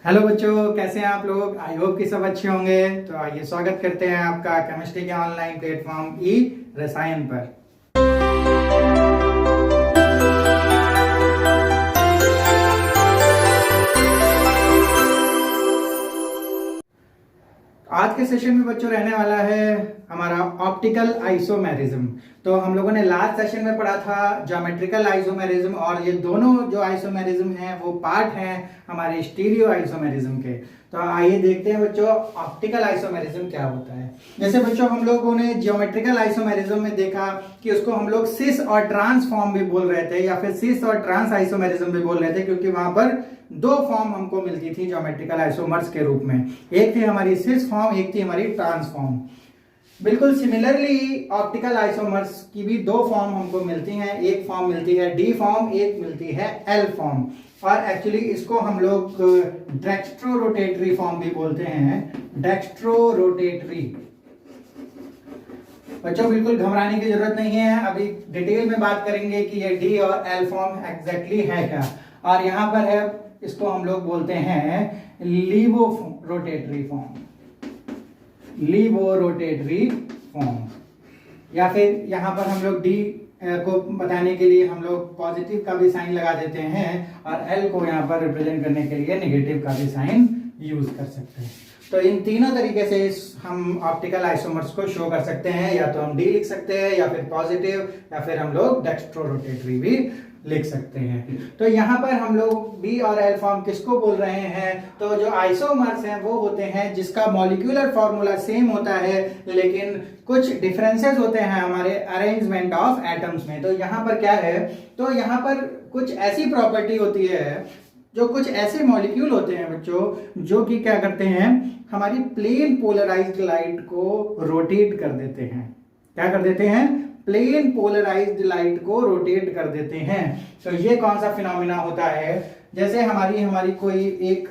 Hello बच्चों, कैसे हैं आप लोग। आई होप कि सब अच्छे होंगे। तो आइए स्वागत करते हैं आपका केमिस्ट्री के ऑनलाइन प्लेटफॉर्म ई रसायन पर। आज के सेशन में बच्चों रहने वाला है हमारा ऑप्टिकल आइसोमेरिज्म। तो हम लोगों ने लास्ट सेशन में पढ़ा था ज्योमेट्रिकल आइसोमेरिज्म, और ये दोनों जो आइसोमेरिज्म हैं वो पार्ट हैं हमारे स्टीरियो आइसोमेरिज्म के। तो आइए देखते हैं बच्चों ऑप्टिकल आइसोमेरिज्म क्या होता है। जैसे बच्चों हम लोगों ने ज्योमेट्रिकल आइसोमेरिज्म में देखा कि उसको हम लोग सिस और ट्रांस फॉर्म भी बोल रहे थे, या फिर सिस और ट्रांस आइसोमेरिज्म भी बोल रहे थे, क्योंकि वहां पर दो फॉर्म हमको मिलती थी ज्योमेट्रिकल आइसोमर्स के रूप में। एक थी हमारी सिस फॉर्म, एक थी हमारी ट्रांस फॉर्म। बिल्कुल सिमिलरली ऑप्टिकल आइसोमर्स की भी दो फॉर्म हमको मिलती हैं। एक फॉर्म मिलती है डी फॉर्म, एक मिलती है एल फॉर्म। और एक्चुअली इसको हम लोग डेक्स्ट्रो रोटेटरी फॉर्म भी बोलते हैं। Dextro rotatory. बच्चों बिल्कुल घबराने की जरूरत नहीं है, अभी डिटेल में बात करेंगे कि ये डी और एल फॉर्म एग्जैक्टली है क्या। और यहां पर है, इसको हम लोग बोलते हैं laevo rotatory form. Laevo rotatory form, या फिर यहां पर हम लोग डी को बताने के लिए हम लोग पॉजिटिव का भी साइन लगा देते हैं, और एल को यहाँ पर रिप्रेजेंट करने के लिए नेगेटिव का भी साइन यूज कर सकते हैं। तो इन तीनों तरीके से हम ऑप्टिकल आइसोमर्स को शो कर सकते हैं। या तो हम डी लिख सकते हैं, या फिर पॉजिटिव, या फिर हम लोग डेक्स्ट्रो रोटेटरी भी लिख सकते हैं। तो यहाँ पर हम लोग बी और एल फॉर्म किसको बोल रहे हैं? तो जो आइसोमर्स हैं वो होते हैं जिसका मॉलिक्यूलर फॉर्मूला सेम होता है, लेकिन कुछ डिफरेंसेस होते हैं हमारे अरेंजमेंट ऑफ एटम्स में। तो यहाँ पर क्या है, तो यहाँ पर कुछ ऐसी प्रॉपर्टी होती है, जो कुछ ऐसे मॉलिक्यूल होते हैं बच्चों, जो कि क्या करते हैं, हमारी प्लेन पोलराइज्ड लाइट को रोटेट कर देते हैं। क्या कर देते हैं? प्लेन पोलराइज्ड लाइट को रोटेट कर देते हैं। तो ये कौन सा फिनोमिना होता है? जैसे हमारी कोई एक,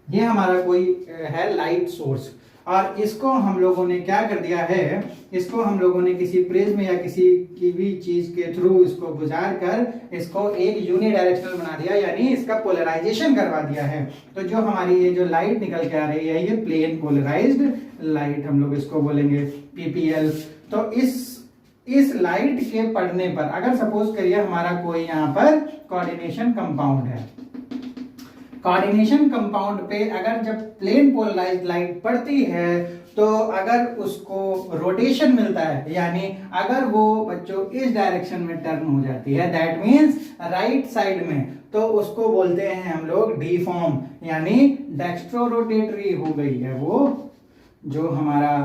ये हमारा कोई है लाइट सोर्स, और इसको हम लोगों ने क्या कर दिया है, इसको हम लोगों ने किसी प्रिज्म या किसी की भी चीज के थ्रू इसको गुजार कर इसको एक यूनिडायरेक्शनल बना दिया, यानी इसका पोलराइजेशन करवा दिया है। तो जो हमारी ये जो लाइट निकल के आ रही है, ये प्लेन पोलराइज्ड लाइट हम लोग इसको बोलेंगे पीपीएल। तो इस लाइट के पड़ने पर, अगर सपोज करिए हमारा कोई यहाँ पर कोऑर्डिनेशन कंपाउंड है, कोऑर्डिनेशन कंपाउंड पे अगर जब प्लेन पोलराइज्ड लाइट पड़ती है, तो अगर उसको रोटेशन मिलता है, यानी अगर वो बच्चों इस डायरेक्शन में टर्न हो जाती है, दैट मींस राइट साइड में, तो उसको बोलते हैं हम लोग डी फॉर्म, यानी डेक्स्ट्रो रोटेटरी हो गई है। वो जो हमारा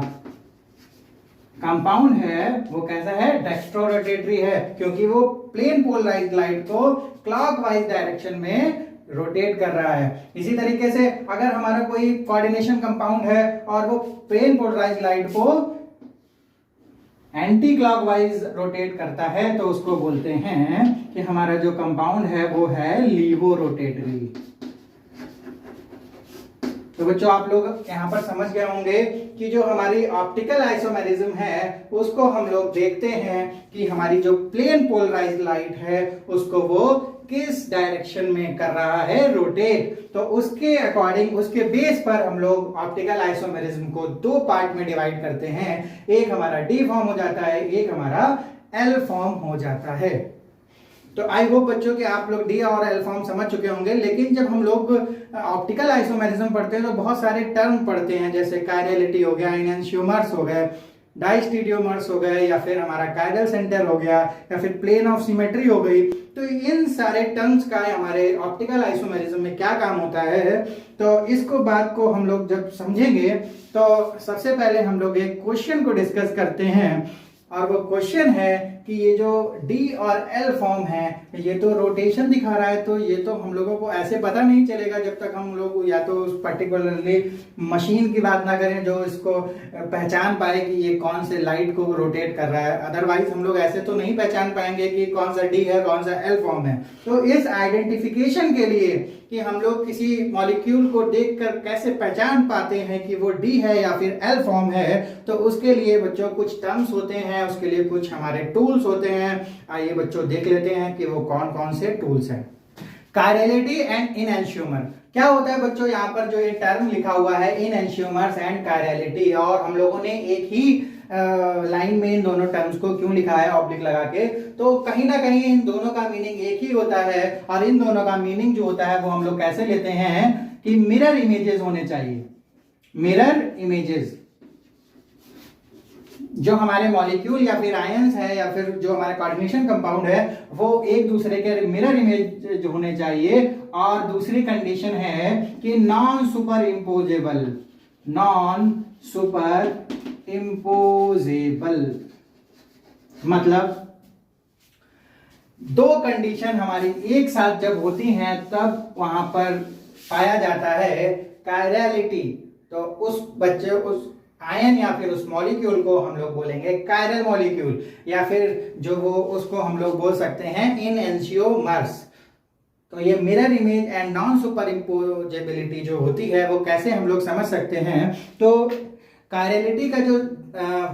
कंपाउंड है वो कैसा है? डेक्स्ट्रो रोटेटरी है, क्योंकि वो प्लेन पोलराइज्ड लाइट को क्लॉकवाइज डायरेक्शन में रोटेट कर रहा है। इसी तरीके से अगर हमारा कोई कोऑर्डिनेशन कंपाउंड है और वो प्लेन पोलराइज्ड लाइट को एंटी क्लॉकवाइज रोटेट करता है, तो उसको बोलते हैं कि हमारा जो कंपाउंड है वो है लीवो रोटेटरी। तो बच्चों आप लोग यहाँ पर समझ गए होंगे कि जो हमारी ऑप्टिकल आइसोमेरिज्म है उसको हम लोग देखते हैं कि हमारी जो प्लेन पोलराइज्ड लाइट है उसको वो किस डायरेक्शन में कर रहा है रोटेट। तो उसके अकॉर्डिंग, उसके बेस पर हम लोग ऑप्टिकल आइसोमेरिज्म को दो पार्ट में डिवाइड करते हैं। एक हमारा डी फॉर्म हो जाता है, एक हमारा एल फॉर्म हो जाता है। तो आई होप बच्चों कि आप लोग डी और एल फॉर्म समझ चुके होंगे। लेकिन जब हम लोग ऑप्टिकल आइसोमेरिज्म पढ़ते हैं तो बहुत सारे टर्म पढ़ते हैं, जैसे कायरलिटी हो गया, एनेंशियोमर्स हो गए, डाइस्टीरियोमर्स हो गए, या फिर हमारा कायरल सेंटर हो गया, या फिर प्लेन ऑफ सिमेट्री हो गई। तो इन सारे टर्म्स का हमारे ऑप्टिकल आइसोमेरिज्म में क्या काम होता है, तो इसको बात को हम लोग जब समझेंगे तो सबसे पहले हम लोग एक क्वेश्चन को डिस्कस करते हैं। और वो क्वेश्चन है कि ये जो डी और एल फॉर्म है, ये तो रोटेशन दिखा रहा है, तो ये तो हम लोगों को ऐसे पता नहीं चलेगा जब तक हम लोग या तो उस पर्टिकुलरली मशीन की बात ना करें जो इसको पहचान पाए कि ये कौन से लाइट को रोटेट कर रहा है। अदरवाइज हम लोग ऐसे तो नहीं पहचान पाएंगे कि कौन सा डी है, कौन सा एल फॉर्म है। तो इस आइडेंटिफिकेशन के लिए कि हम लोग किसी मॉलिक्यूल को देखकर कैसे पहचान पाते हैं कि वो डी है या फिर एल फॉर्म है, तो उसके लिए बच्चों कुछ टर्म्स होते हैं, उसके लिए कुछ हमारे टूल्स होते हैं। आइए बच्चों देख लेते हैं कि वो कौन कौन से टूल्स हैं। कायरलिटी एंड इनएंशियोमर क्या होता है बच्चों, यहाँ पर जो ये टर्म लिखा हुआ है इनएंशियोमर्स एंड कायरलिटी, और हम लोगों ने एक ही लाइन में इन दोनों टर्म्स को क्यों लिखा है ऑब्लिक लगा के, तो कहीं ना कहीं इन दोनों का मीनिंग एक ही होता है, और इन दोनों का मीनिंग जो होता है वो हम लोग कैसे लेते हैं कि मिरर इमेजेस होने चाहिए। मिरर इमेजेस जो हमारे मॉलिक्यूल या फिर आयंस है या फिर जो हमारे कोऑर्डिनेशन कंपाउंड है वो एक दूसरे के मिरर इमेज होने चाहिए, और दूसरी कंडीशन है कि non super imposable, non super imposable मतलब दो कंडीशन हमारी एक साथ जब होती हैं तब वहां पर पाया जाता है कायरलिटी। तो उस बच्चे उस आयन या फिर उस मॉलिक्यूल को हम लोग बोलेंगे कायरल मॉलिक्यूल, या फिर जो वो उसको हम लोग बोल सकते हैं इनएंशियोमर्स। तो ये mirror image and non superimposability जो होती है वो कैसे हम लोग समझ सकते हैं, तो कायरलिटी का जो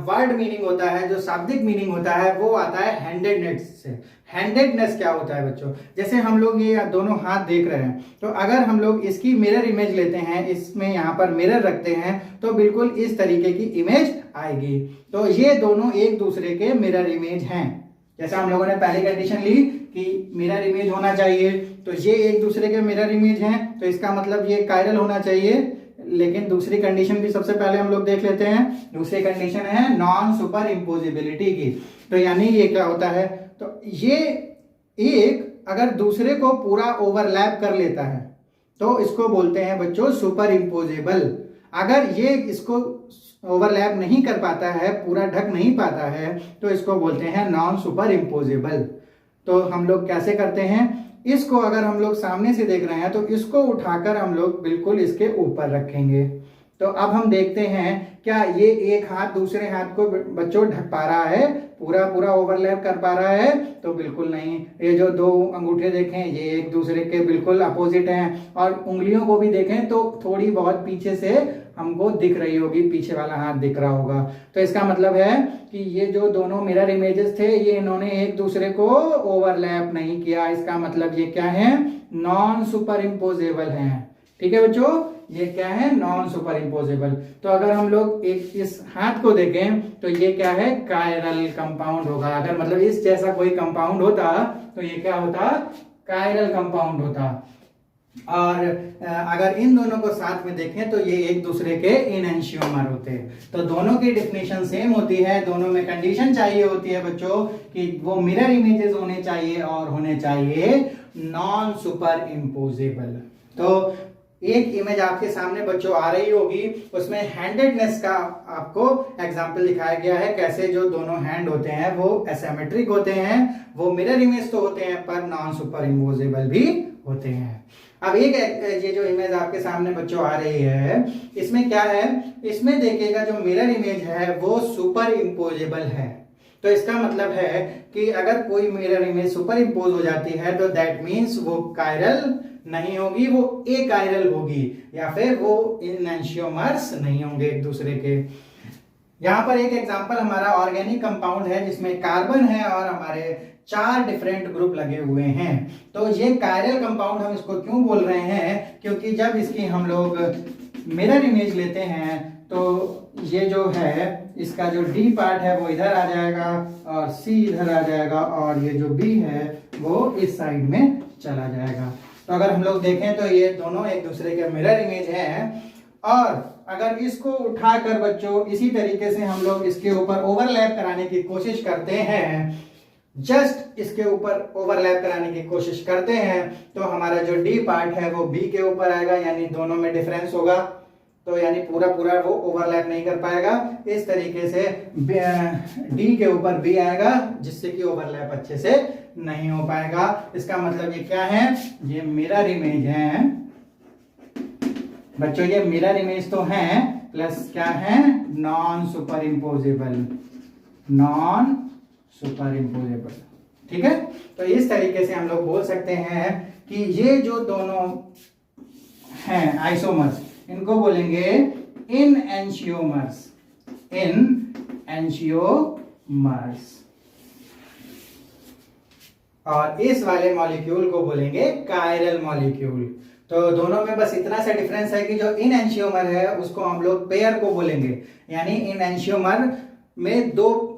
वर्ड मीनिंग होता है, जो शाब्दिक मीनिंग होता है वो आता है हैंडेडनेस से। हैंडेडनेस क्या होता है बच्चों, जैसे हम लोग ये दोनों हाथ देख रहे हैं, तो अगर हम लोग इसकी मिरर इमेज लेते हैं, इसमें यहाँ पर मिरर रखते हैं तो बिल्कुल इस तरीके की इमेज आएगी। तो ये दोनों एक दूसरे के मिरर इमेज हैं। जैसा हम लोगों ने पहली कंडीशन ली कि मिरर इमेज होना चाहिए, तो ये एक दूसरे के मिरर इमेज हैं, तो इसका मतलब ये कायरल होना चाहिए। लेकिन दूसरी कंडीशन भी सबसे पहले हम लोग देख लेते हैं। दूसरी कंडीशन है नॉन सुपर इम्पोजिबिलिटी की। तो यानी ये क्या होता है, तो ये एक अगर दूसरे को पूरा ओवरलैप कर लेता है तो इसको बोलते हैं बच्चों सुपर इम्पोजेबल। अगर ये इसको ओवरलैप नहीं कर पाता है, पूरा ढक नहीं पाता है, तो इसको बोलते हैं नॉन सुपर इम्पोजेबल। तो हम लोग कैसे करते हैं, इसको अगर हम लोग सामने से देख रहे हैं तो इसको उठाकर हम लोग बिल्कुल इसके ऊपर रखेंगे। तो अब हम देखते हैं क्या ये एक हाथ दूसरे हाथ को बच्चों ढक पा रहा है, पूरा पूरा ओवरलैप कर पा रहा है, तो बिल्कुल नहीं। ये जो दो अंगूठे देखें ये एक दूसरे के बिल्कुल अपोजिट हैं, और उंगलियों को भी देखें तो थोड़ी बहुत पीछे से हमको दिख रही होगी, पीछे वाला हाथ दिख रहा होगा। तो इसका मतलब है कि ये जो दोनों मिरर इमेजेस थे ये इन्होंने एक दूसरे को ओवरलैप नहीं किया। इसका मतलब ये क्या है, नॉन सुपर इम्पोजेबल है। ठीक है बच्चों, ये क्या है, नॉन सुपर इम्पोजेबल। तो अगर हम लोग एक इस हाथ को देखें तो ये क्या है, कायरल कंपाउंड होगा। अगर मतलब इस जैसा कोई कंपाउंड होता तो ये क्या होता, कायरल कंपाउंड होता। और अगर इन दोनों को साथ में देखें तो ये एक दूसरे के इनएंशियोमर होते हैं। तो दोनों की डेफिनेशन सेम होती है, दोनों में कंडीशन चाहिए होती है बच्चों कि वो मिरर इमेजेस होने चाहिए और होने चाहिए नॉन सुपर इम्पोजेबल। तो एक इमेज आपके सामने बच्चों आ रही होगी, उसमें हैंडेडनेस का आपको एग्जाम्पल दिखाया गया है, कैसे जो दोनों हैंड होते हैं वो एसिमेट्रिक होते हैं, वो मिरर इमेज तो होते हैं पर नॉन सुपर इम्पोजेबल भी होते हैं। अब एक ये जो इमेज आपके सामने बच्चों आ रही है, इसमें क्या है, इसमें देखिएगा जो मिरर इमेज है वो सुपर इम्पोजेबल है। तो इसका मतलब है कि अगर कोई मिरर इमेज सुपर इम्पोज हो जाती है तो दैट मीन्स वो कायरल नहीं होगी, वो एकायरल होगी, या फिर वो इनएंशियोमर्स नहीं होंगे एक दूसरे के। यहाँ पर एक एग्जांपल हमारा ऑर्गेनिक कंपाउंड है जिसमें कार्बन है और हमारे 4 डिफरेंट ग्रुप लगे हुए हैं। तो ये कायरल कंपाउंड हम इसको क्यों बोल रहे हैं, क्योंकि जब इसकी हम लोग मिरर इमेज लेते हैं तो ये जो है इसका जो डी पार्ट है वो इधर आ जाएगा और सी इधर आ जाएगा, और ये जो बी है वो इस साइड में चला जाएगा। तो अगर हम लोग देखें तो ये दोनों एक दूसरे के मिरर इमेज हैं, और अगर इसको उठाकर बच्चों इसी तरीके से हम लोग इसके ऊपर ओवरलैप कराने की कोशिश करते हैं, जस्ट इसके ऊपर ओवरलैप कराने की कोशिश करते हैं, तो हमारा जो डी पार्ट है वो बी के ऊपर आएगा, यानी दोनों में डिफरेंस होगा। तो यानी पूरा पूरा वो ओवरलैप नहीं कर पाएगा। इस तरीके से डी के ऊपर बी आएगा जिससे कि ओवरलैप अच्छे से नहीं हो पाएगा। इसका मतलब ये क्या है, ये मिरर इमेज है बच्चों, ये मिरर इमेज तो है प्लस क्या है, non super imposable, non super imposable. ठीक है, तो इस तरीके से हम लोग बोल सकते हैं कि ये जो दोनों हैं आइसोमर्स, इनको बोलेंगे इनएंशियोमर्स, इनएंशियोमर्स। और इस वाले मॉलिक्यूल को बोलेंगे कायरल मॉलिक्यूल। तो दोनों में बस इतना सा डिफरेंस है कि जो इनएंशियोमर है उसको हम लोग पेयर को बोलेंगे, यानी इनएंशियोमर में दो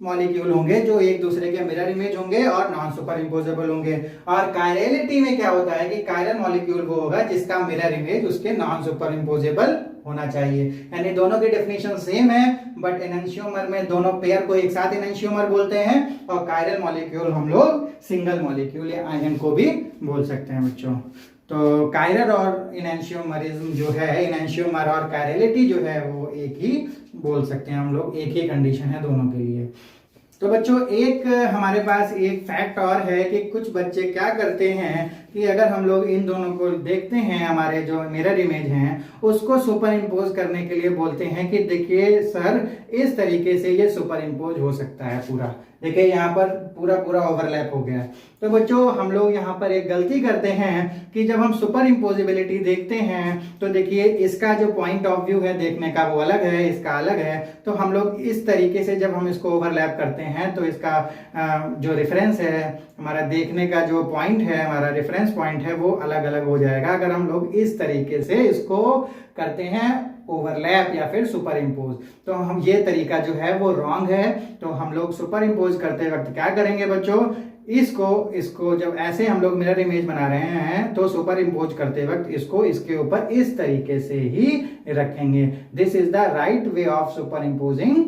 मॉलिक्यूल होंगे जो एक दूसरे के मिरर इमेज होंगे और नॉन सुपर इम्पोजेबल होंगे। और कायरलिटी में क्या होता है कि कायरल मॉलिक्यूल वो होगा जिसका मिरर इमेज उसके नॉन सुपर इम्पोजेबल होना चाहिए। यानी दोनों की डेफिनेशन सेम है, बट एनंशियोमर में दोनों पेयर को एक साथ एनंशियोमर बोलते हैं और कायरल मॉलिक्यूल हम लोग सिंगल मॉलिक्यूल या आयन को भी बोल सकते हैं बच्चों। तो कायरल और इनएंशियोमरिज्म जो है, इनएंशियोमर और कायरलिटी जो है वो एक ही बोल सकते हैं हम लोग, एक ही कंडीशन है दोनों के लिए। तो बच्चों एक हमारे पास एक फैक्ट और है कि कुछ बच्चे क्या करते हैं कि अगर हम लोग इन दोनों को देखते हैं, हमारे जो मिरर इमेज हैं उसको सुपर इम्पोज करने के लिए बोलते हैं कि देखिए सर इस तरीके से ये सुपर इम्पोज हो सकता है पूरा, देखिए यहाँ पर पूरा पूरा ओवरलैप हो गया है। तो बच्चों हम लोग यहाँ पर एक गलती करते हैं कि जब हम सुपर इम्पोजिबिलिटी देखते हैं तो देखिए इसका जो पॉइंट ऑफ व्यू है देखने का वो अलग है, इसका अलग है। तो हम लोग इस तरीके से जब हम इसको ओवरलैप करते हैं तो इसका जो रेफरेंस है, हमारा देखने का जो पॉइंट है, हमारा रेफरेंस पॉइंट है वो अलग अलग हो जाएगा अगर हम लोग इस तरीके से इसको करते हैं ओवरलैप या फिर सुपर इम्पोज। तो हम ये तरीका जो है वो रॉन्ग है। तो हम लोग सुपर इम्पोज करते वक्त क्या करेंगे बच्चों, इसको जब ऐसे हम लोग मिरर इमेज बना रहे हैं तो सुपर इम्पोज करते वक्त इसको इसके ऊपर इस तरीके से ही रखेंगे। This is the right way of super imposing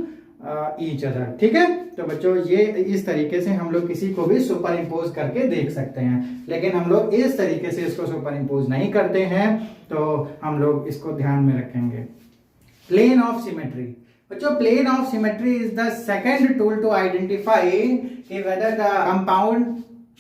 each other. ठीक है, तो बच्चों ये इस तरीके से हम लोग किसी को भी सुपर इम्पोज करके देख सकते हैं, लेकिन हम लोग इस तरीके से इसको सुपर इम्पोज नहीं करते हैं। तो हम लोग इसको ध्यान में रखेंगे। प्लेन ऑफ सिमेट्री बच्चों, plane of symmetry is the second tool to identify कि whether the compound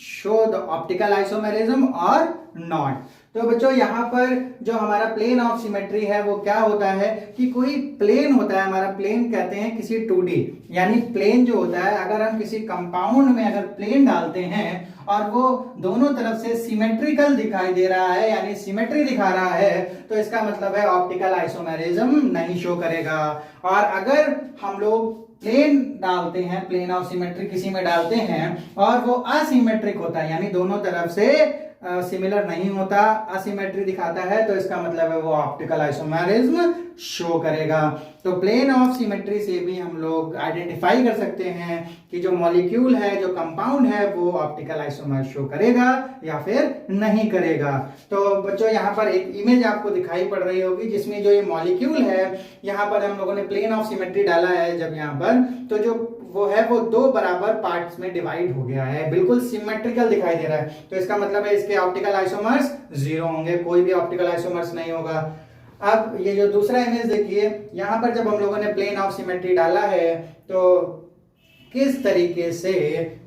show the optical isomerism और नॉट। तो बच्चों यहाँ पर जो हमारा प्लेन ऑफ सिमेट्री है वो क्या होता है कि कोई प्लेन होता है, हमारा प्लेन कहते हैं किसी 2D, यानी प्लेन जो होता है अगर हम किसी कंपाउंड में अगर प्लेन डालते हैं और वो दोनों तरफ से सिमेट्रिकल दिखाई दे रहा है, यानी सिमेट्री दिखा रहा है, तो इसका मतलब है ऑप्टिकल आइसोमेरिज्म नहीं शो करेगा। और अगर हम लोग प्लेन डालते हैं, प्लेन ऑफ सिमेट्री किसी में डालते हैं और वो असिमेट्रिक होता है, यानी दोनों तरफ से सिमिलर नहीं होता, असिमेट्री दिखाता है, तो इसका मतलब है वो ऑप्टिकल आइसोमेरिज्म शो करेगा। तो प्लेन ऑफ सिमेट्री से भी हम लोग आइडेंटिफाई कर सकते हैं कि जो मॉलिक्यूल है, जो कंपाउंड है, वो ऑप्टिकल आइसोमर शो करेगा या फिर नहीं करेगा। तो बच्चों यहाँ पर एक इमेज आपको दिखाई पड़ रही होगी जिसमें जो ये मॉलिक्यूल है, यहाँ पर हम लोगों ने प्लेन ऑफ सिमेट्री डाला है जब यहाँ पर, तो जो वो है वो दो बराबर पार्ट्स में डिवाइड हो गया है, बिल्कुल सिमेट्रिकल दिखाई दे रहा है। तो इसका मतलब है इसके ऑप्टिकल आइसोमर्स 0 होंगे, कोई भी ऑप्टिकल आइसोमर्स नहीं होगा। अब ये जो दूसरा इमेज देखिए, यहाँ पर जब हम लोगों ने प्लेन ऑफ सिमेट्री डाला है तो किस तरीके से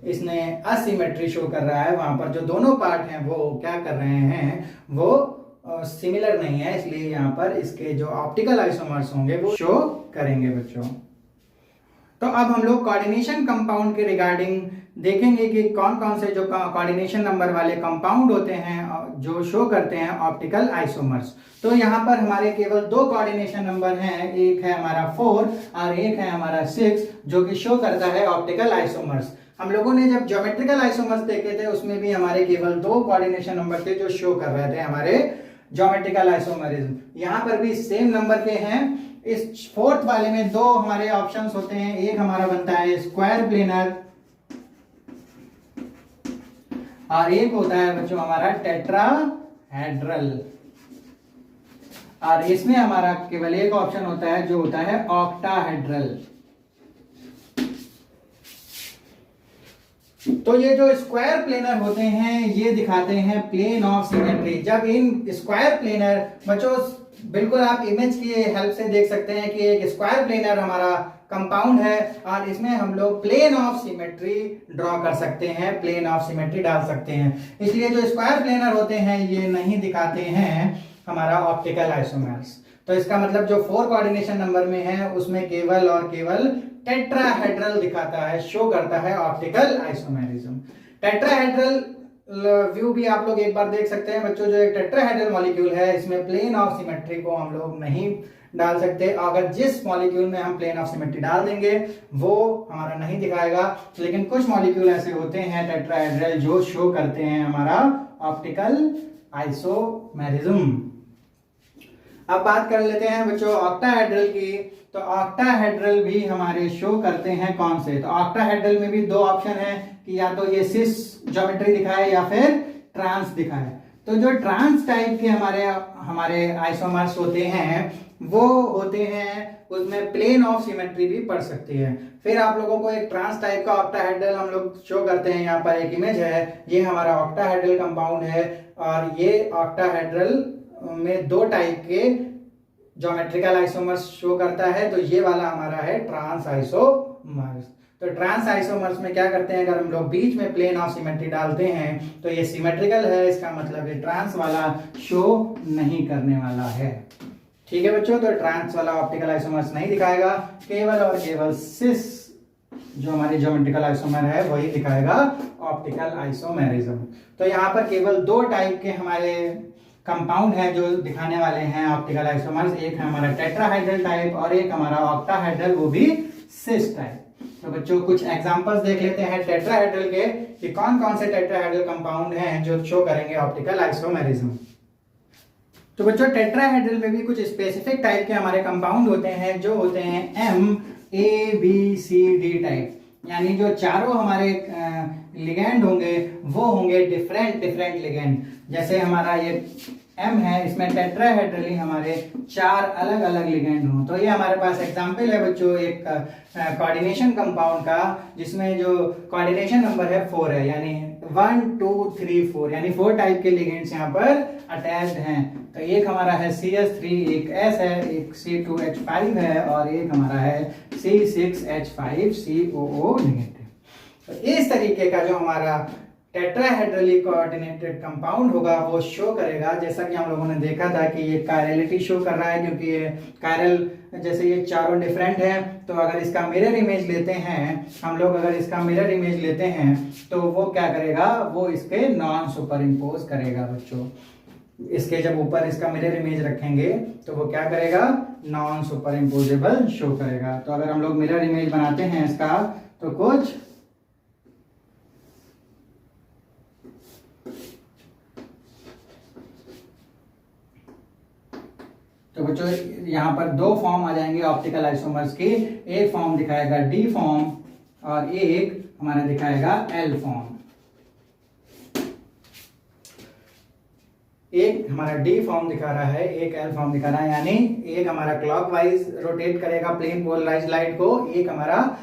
इसने असिमेट्री शो कर रहा है, वहां पर जो दोनों पार्ट हैं वो क्या कर रहे हैं, वो सिमिलर नहीं है, इसलिए यहाँ पर इसके जो ऑप्टिकल आइसोमर्स होंगे वो शो करेंगे बच्चों। तो अब हम लोग कोऑर्डिनेशन कंपाउंड के रिगार्डिंग देखेंगे कि कौन कौन से जो कोऑर्डिनेशन नंबर वाले कंपाउंड होते हैं जो शो करते हैं ऑप्टिकल आइसोमर्स। तो यहाँ पर हमारे केवल 2 कोऑर्डिनेशन नंबर हैं, एक है हमारा 4 और एक है हमारा 6, जो कि शो करता है ऑप्टिकल आइसोमर्स। हम लोगों ने जब ज्योमेट्रिकल आइसोमर्स देखे थे उसमें भी हमारे केवल 2 कोऑर्डिनेशन नंबर थे जो शो कर रहे थे हमारे ज्योमेट्रिकल आइसोमरिज्म। यहाँ पर भी सेम नंबर के हैं। इस 4th वाले में 2 हमारे ऑप्शंस होते हैं, एक हमारा बनता है स्क्वायर प्लेनर और एक होता है बच्चों हमारा टेट्राहेड्रल, और इसमें हमारा केवल एक ऑप्शन होता है जो होता है ऑक्टाहेड्रल। तो ये जो स्क्वायर प्लेनर होते हैं ये दिखाते हैं प्लेन ऑफ सिमेट्री। जब इन स्क्वायर प्लेनर बच्चों बिल्कुल आप इमेज की हेल्प से देख सकते हैं कि एक स्क्वायर प्लेनर हमारा कंपाउंड है और इसमें हम लोग प्लेन ऑफ सिमेट्री ड्रॉ कर सकते हैं, प्लेन ऑफ सिमेट्री डाल सकते हैं। इसलिए जो स्क्वायर प्लेनर होते हैं ये नहीं दिखाते हैं हमारा ऑप्टिकल आइसोमर्स। तो इसका मतलब जो 4 कोऑर्डिनेशन नंबर में है उसमें केवल और केवल टेट्राहेड्रल दिखाता है, शो करता है ऑप्टिकल आइसोमेरिज्म। टेट्राहेड्रल व्यू भी आप लोग एक बार देख सकते हैं बच्चों। जो एक टेट्राहेड्रल मॉलिक्यूल है इसमें प्लेन ऑफ सिमेट्री को हम लोग नहीं डाल सकते। अगर जिस मॉलिक्यूल में हम प्लेन ऑफ सिमेट्री डाल देंगे वो हमारा नहीं दिखाएगा, लेकिन कुछ मॉलिक्यूल ऐसे होते हैं टेट्राहेड्रल जो शो करते हैं हमारा ऑप्टिकल आइसोमेरिज्म। अब बात कर लेते हैं बच्चों ऑक्टाहेड्रल की। तो ऑक्टाहेड्रल भी हमारे शो करते हैं कौन से? तो ऑक्टाहेड्रल में भी दो ऑप्शन है कि या तो ये सिस ज्योमेट्री दिखाए या फिर ट्रांस दिखाए। तो जो ट्रांस टाइप के हमारे आइसोमर्स होते हैं वो होते हैं, उसमें प्लेन ऑफ सिमेट्री भी पड़ सकती है। फिर आप लोगों को एक ट्रांस टाइप का ऑक्टाहेड्रल हम लोग शो करते हैं। यहाँ पर एक इमेज है, ये हमारा ऑक्टाहेड्रल कंपाउंड है और ये ऑक्टाहेड्रल में दो टाइप के ज्योमेट्रिकल आइसोमर्स शो करता है। तो ये वाला हमारा है ट्रांस आइसोमर्स। तो ट्रांस आइसोमर्स में क्या करते हैं, अगर हम लोग बीच में प्लेन ऑफ सिमेट्री डालते हैं तो ये सिमेट्रिकल है, इसका मतलब ये ट्रांस वाला शो नहीं करने वाला है। ठीक है बच्चों, तो ट्रांस वाला ऑप्टिकल आइसोमर्स नहीं दिखाएगा, केवल और केवल सिस जो हमारी ज्योमेट्रिकल आइसोमर है वही दिखाएगा ऑप्टिकल आइसोमेरिज्म। तो यहाँ पर केवल दो टाइप के हमारे कंपाउंड है जो दिखाने वाले हैं ऑप्टिकल आइसोमर्स, एक है हमारा टेट्राहाइड्रल टाइप और एक हमारा ऑक्टाहाइड्रल वो भी सिस टाइप। तो बच्चों कुछ एग्जांपल्स देख लेते हैं टेट्राहाइड्रल के कि कौन कौन से टेट्राहाइड्रल कंपाउंड हैं जो शो करेंगे ऑप्टिकल आइसोमेरिज्म। तो बच्चों टेट्राहाइड्रल में भी कुछ स्पेसिफिक टाइप के हमारे कंपाउंड होते हैं जो होते हैं MABCD टाइप, यानी जो चारों हमारे लिगेंड होंगे वो होंगे डिफरेंट लिगेंड। जैसे हमारा ये M है, इसमें टेट्राहेड्रली हमारे चार अलग अलग लिगेंड हों। तो ये हमारे पास एग्जांपल है बच्चों एक कोऑर्डिनेशन कंपाउंड का जिसमें जो कोऑर्डिनेशन नंबर है 4 है, यानी 1 2 3 4, यानी 4 टाइप के लिगेंड्स यहाँ पर अटैच्ड हैं। तो एक हमारा है CS3, एक S है, एक C2H5 है और एक हमारा है C6H5COO नेगेटिव। तो इस तरीके का जो हमारा टेट्राहेड्रली कोऑर्डिनेटेड कंपाउंड होगा वो शो करेगा, जैसा कि हम लोगों ने देखा था कि ये कायरलिटी शो कर रहा है क्योंकि ये कायरल जैसे ये चारों डिफरेंट है। तो अगर इसका मिरर इमेज लेते हैं हम लोग, अगर इसका मिरर इमेज लेते हैं तो वो क्या करेगा, वो इसके नॉन सुपर इम्पोज करेगा बच्चों। इसके जब ऊपर इसका मिरर इमेज रखेंगे तो वो क्या करेगा, नॉन सुपर इम्पोजेबल शो करेगा। तो अगर हम लोग मिरर इमेज बनाते हैं इसका तो कुछ तो बच्चों यहाँ पर दो फॉर्म आ जाएंगे ऑप्टिकल आइसोमर्स की, एक फॉर्म दिखाएगा D फॉर्म और एक हमारा दिखाएगा L फॉर्म। एक हमारा D फॉर्म दिखा रहा है, एक L फॉर्म दिखा रहा है, यानी एक हमारा क्लॉकवाइज रोटेट करेगा प्लेन पोलराइज्ड लाइट को, एक हमारा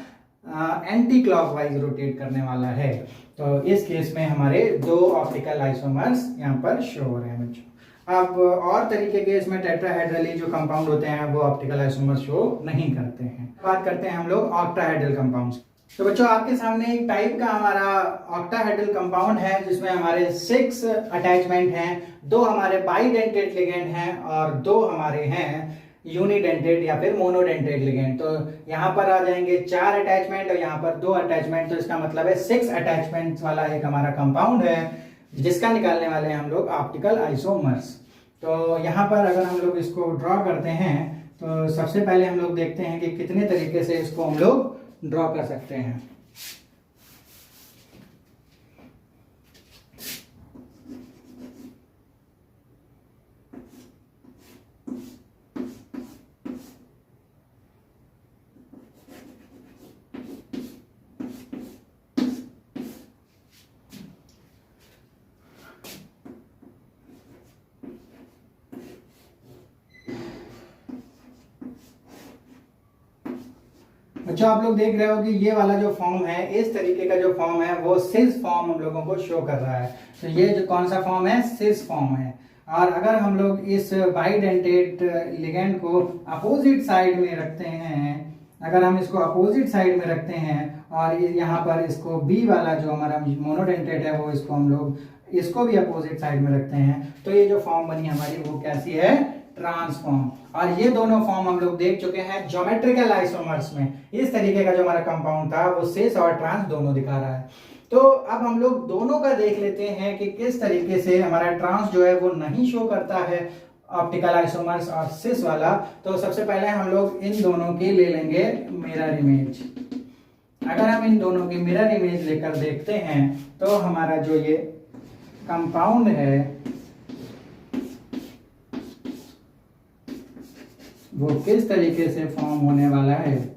एंटी क्लॉकवाइज रोटेट करने वाला है। तो इस केस में हमारे दो ऑप्टिकल आइसोमर्स यहाँ पर शो हो रहे हैं बच्चों। अब और तरीके के इसमें टेट्राहेड्रली जो कंपाउंड होते हैं वो ऑप्टिकल आइसोमर शो नहीं करते हैं। बात करते हैं हम लोग ऑक्टाहेड्रल कंपाउंड्स। तो बच्चों आपके सामने एक टाइप का हमारा ऑक्टाहेड्रल कंपाउंड है जिसमें हमारे 6 अटैचमेंट हैं, 2 हमारे बाइडेंटेड लिगेंड हैं और 2 हमारे हैं यूनिडेंटेड या फिर मोनोडेंटेड लिगेंड। तो यहाँ पर आ जाएंगे 4 अटैचमेंट और यहाँ पर 2 अटैचमेंट, तो इसका मतलब है 6 अटैचमेंट वाला एक हमारा कंपाउंड है जिसका निकालने वाले हैं हम लोग ऑप्टिकल आइसोमर्स। तो यहाँ पर अगर हम लोग इसको ड्रॉ करते हैं तो सबसे पहले हम लोग देखते हैं कि कितने तरीके से इसको हम लोग ड्रॉ कर सकते हैं। बच्चों आप लोग देख रहे हो कि ये वाला जो फॉर्म है, इस तरीके का जो फॉर्म है वो सिस फॉर्म हम लोगों को शो कर रहा है। तो ये जो कौन सा फॉर्म है, सिस फॉर्म है। और अगर हम लोग इस बाइडेंटेड लिगेंड को अपोजिट साइड में रखते हैं, अगर हम इसको अपोजिट साइड में रखते हैं और यहाँ पर इसको बी वाला जो हमारा मोनोडेंटेड है वो इसको हम लोग इसको भी अपोजिट साइड में रखते हैं, तो ये जो फॉर्म बनी हमारी वो कैसी है, ट्रांसफॉर्म। और ये दोनों फॉर्म हम लोग देख चुके हैं ज्योमेट्रिकल आइसोमर्स में। इस तरीके का जो हमारा कंपाउंड था वो सिस और ट्रांस दोनों दिखा रहा है। तो अब हम लोग दोनों का देख लेते हैं कि किस तरीके से हमारा ट्रांस जो है वो नहीं शो करता है ऑप्टिकल आइसोमर्स और सिस वाला। तो सबसे पहले हम लोग इन दोनों की ले लेंगे मिरर इमेज। अगर हम इन दोनों की मिरर इमेज लेकर देखते हैं तो हमारा जो ये कंपाउंड है वो किस तरीके से फॉर्म होने वाला है।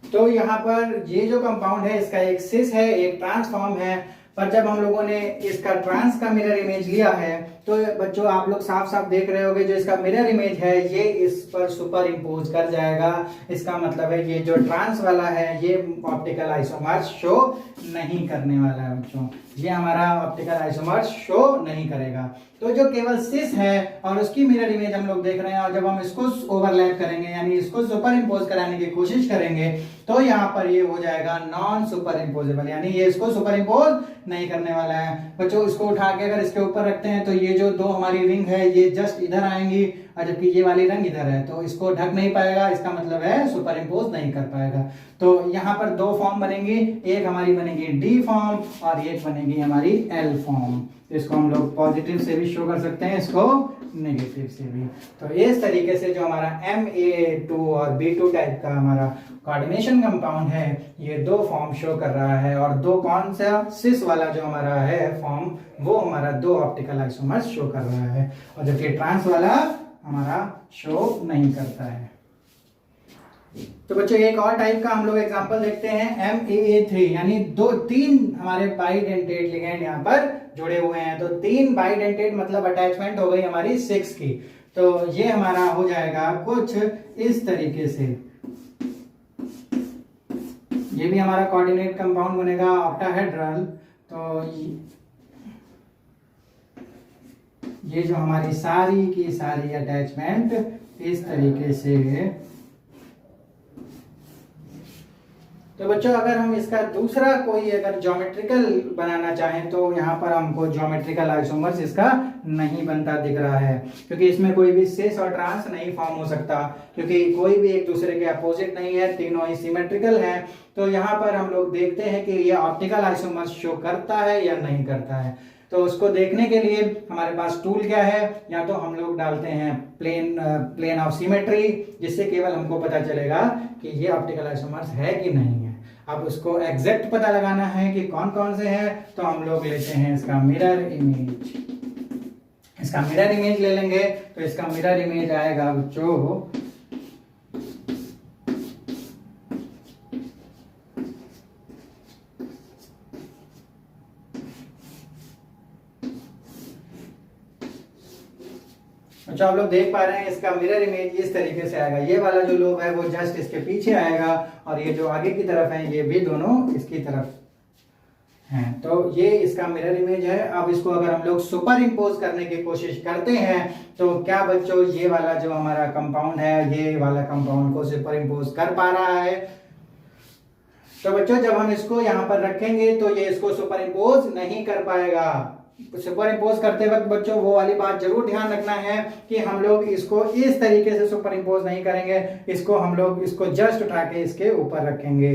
तो यहाँ पर ये जो कंपाउंड है इसका एक सिस है, एक ट्रांसफॉर्म है। पर जब हम लोगों ने इसका ट्रांस का मिरर इमेज लिया है तो बच्चों आप लोग साफ साफ देख रहे होंगे जो इसका मिरर इमेज है ये इस पर सुपर इम्पोज कर जाएगा। इसका मतलब है ये जो ट्रांस वाला है ये ऑप्टिकल आइसोमर्स शो नहीं करने वाला है बच्चों, ये हमारा ऑप्टिकल आइसोमर्स शो नहीं करेगा। तो जो केवल सिस है और उसकी मिरर इमेज हम लोग देख रहे हैं और जब हम इसको ओवरलैप करेंगे यानी इसको सुपर इम्पोज कराने की कोशिश करेंगे तो यहाँ पर ये हो जाएगा नॉन सुपर इम्पोजेबल, यानी ये इसको सुपर इम्पोज नहीं करने वाला है। बच्चों इसको उठा के अगर इसके ऊपर रखते हैं तो ये जो दो हमारी रिंग है ये जस्ट इधर आएंगी और जबकि ये वाली रिंग इधर है तो इसको ढक नहीं पाएगा, इसका मतलब है सुपर इम्पोज नहीं कर पाएगा। तो यहाँ पर दो फॉर्म बनेंगी, एक हमारी बनेगी डी फॉर्म और एक बनेगी हमारी एल फॉर्म। इसको हम लोग पॉजिटिव से भी शो कर सकते हैं, इसको नेगेटिव से भी। तो इस तरीके से जो हमारा Ma2 और B2 टाइप का हमारा कोऑर्डिनेशन कंपाउंड है ये दो फॉर्म शो कर रहा है और दो कौन सा सिस वाला जो हमारा है फॉर्म वो हमारा दो ऑप्टिकल आइसोमर्स शो कर रहा है और जबकि ट्रांस वाला हमारा शो नहीं करता है। तो बच्चों एक और टाइप का हम लोग एग्जांपल देखते हैं MAA3, यानी तीन हमारे बाइडेंटेट लिगेंड यहाँ पर जुड़े हुए हैं। तो तीन बाइडेंटेट मतलब अटैचमेंट हो गई हमारी 6 की। तो ये हमारा हो जाएगा कुछ इस तरीके से, ये भी हमारा कोऑर्डिनेट कंपाउंड बनेगा ऑक्टाहेड्रल। तो ये जो हमारी सारी की सारी अटैचमेंट इस तरीके से है। तो बच्चों अगर हम इसका दूसरा कोई अगर ज्योमेट्रिकल बनाना चाहें तो यहाँ पर हमको ज्योमेट्रिकल आइसोमर्स इसका नहीं बनता दिख रहा है क्योंकि इसमें कोई भी सिस और ट्रांस नहीं फॉर्म हो सकता क्योंकि कोई भी एक दूसरे के अपोजिट नहीं है, तीनों ही सिमेट्रिकल है। तो यहाँ पर हम लोग देखते हैं कि ये ऑप्टिकल आइसोमर्स शो करता है या नहीं करता है। तो उसको देखने के लिए हमारे पास टूल क्या है, या तो हम लोग डालते हैं प्लेन ऑफ सिमेट्री जिससे केवल हमको पता चलेगा कि ये ऑप्टिकल आइसोमर्स है कि नहीं है। अब उसको एग्जैक्ट पता लगाना है कि कौन कौन से हैं तो हम लोग लेते हैं इसका मिरर इमेज। इसका मिरर इमेज ले लेंगे तो इसका मिरर इमेज आएगा बच्चों आप लोग देख पा रहे हैं इसका मिरर इमेज इस तरीके से आएगा। ये वाला जो लोब है वो जस्ट इसके पीछे आएगा और ये जो आगे की तरफ है ये भी दोनों इसकी तरफ हैं। तो ये इसका मिरर इमेज है। अब इसको अगर हम लोग सुपर इम्पोज करने की कोशिश करते हैं तो क्या बच्चों ये वाला जो हमारा कंपाउंड है ये वाला कंपाउंड को सुपर इम्पोज कर पा रहा है? तो बच्चों जब हम इसको यहाँ पर रखेंगे तो ये इसको सुपर इम्पोज नहीं कर पाएगा। सुपर इम्पोज करते वक्त बच्चों वो वाली बात जरूर ध्यान रखना है कि हम लोग इसको इस तरीके से सुपर इम्पोज नहीं करेंगे, इसको हम लोग इसको जस्ट उठा के इसके ऊपर रखेंगे,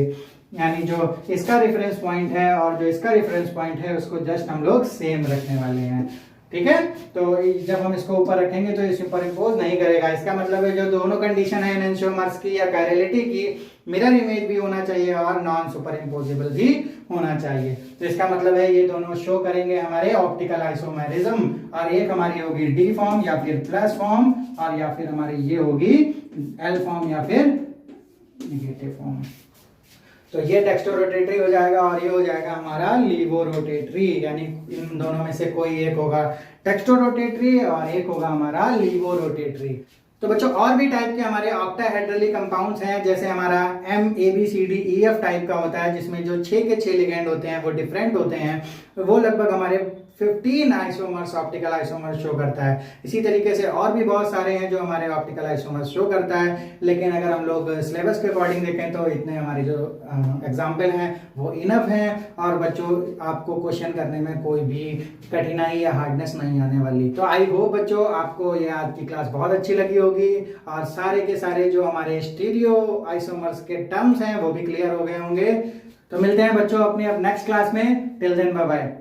यानी जो इसका रेफरेंस पॉइंट है और जो इसका रेफरेंस पॉइंट है उसको जस्ट हम लोग सेम रखने वाले हैं। ठीक है, तो जब हम इसको ऊपर रखेंगे तो ये सुपर इम्पोज नहीं करेगा। इसका मतलब है जो दोनों कंडीशन है एनेंशियोमर्स की या कायरलिटी की, मिरर इमेज भी होना चाहिए और नॉन सुपर इम्पोजेबल भी होना चाहिए। तो इसका मतलब है ये दोनों शो करेंगे हमारे ऑप्टिकल आइसोमेरिज्म और एक हमारी होगी डी फॉर्म या फिर प्लस फॉर्म और या फिर हमारी ये होगी एल फॉर्म या फिर निगेटिव फॉर्म। तो ये डेक्स्ट्रोरोटेटरी हो जाएगा और ये हो जाएगा हमारा लीवोरोटेटरी, यानी इन दोनों में से कोई एक होगा डेक्स्ट्रोरोटेटरी और एक होगा हमारा लीवोरोटेटरी। तो बच्चों और भी टाइप के हमारे ऑक्टाहेड्रली कंपाउंड्स हैं, जैसे हमारा MABCDEF टाइप का होता है जिसमें जो 6 के 6 लिगेंड होते हैं वो डिफरेंट होते हैं। वो लगभग हमारे 15 आइसोमर्स ऑप्टिकल आइसोमर्स शो करता है। इसी तरीके से और भी बहुत सारे हैं जो हमारे ऑप्टिकल आइसोमर्स शो करता है, लेकिन अगर हम लोग सिलेबस के अकॉर्डिंग देखें तो इतने हमारे जो एग्जाम्पल हैं वो इनफ हैं, और बच्चों आपको क्वेश्चन करने में कोई भी कठिनाई या हार्डनेस नहीं आने वाली। तो आई होप बच्चों आपको ये आज की क्लास बहुत अच्छी लगी होगी, और सारे के सारे जो हमारे स्टीरियो आइसोमर्स के टर्म्स हैं वो भी क्लियर हो गए होंगे। तो मिलते हैं बच्चों अपनी अब नेक्स्ट क्लास में। Till then bye bye.